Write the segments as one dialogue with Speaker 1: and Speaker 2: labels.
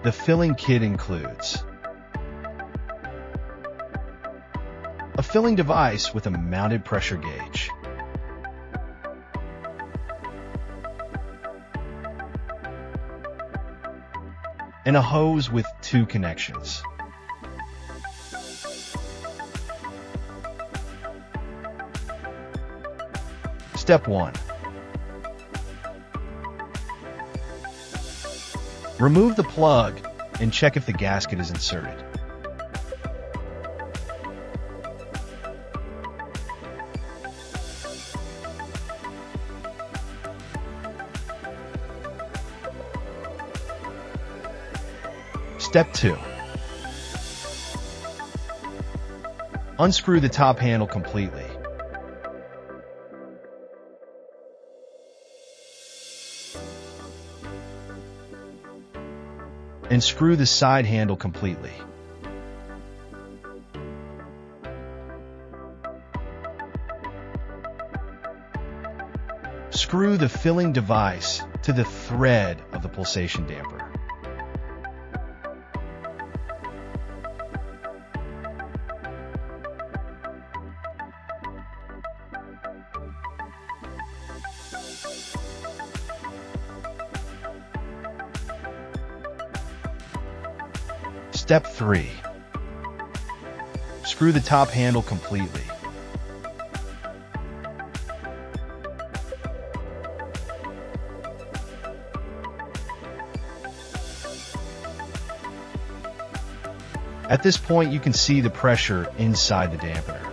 Speaker 1: The filling kit includes a filling device with a mounted pressure gauge, and a hose with 2 connections. Step 1. Remove the plug and check if the gasket is inserted. Step 2. Unscrew the top handle completely. And screw the side handle completely. Screw the filling device to the thread of the pulsation damper. Step 3. Screw the top handle completely. At this point, you can see the pressure inside the dampener.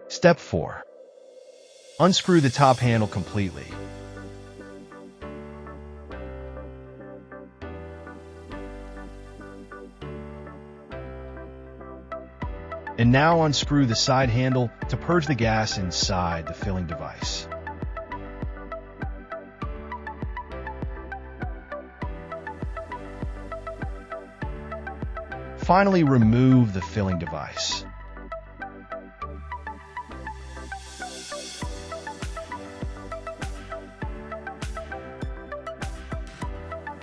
Speaker 1: Step 4. Unscrew the top handle completely. And now unscrew the side handle to purge the gas inside the filling device. Finally, remove the filling device.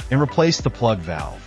Speaker 1: And replace the plug valve.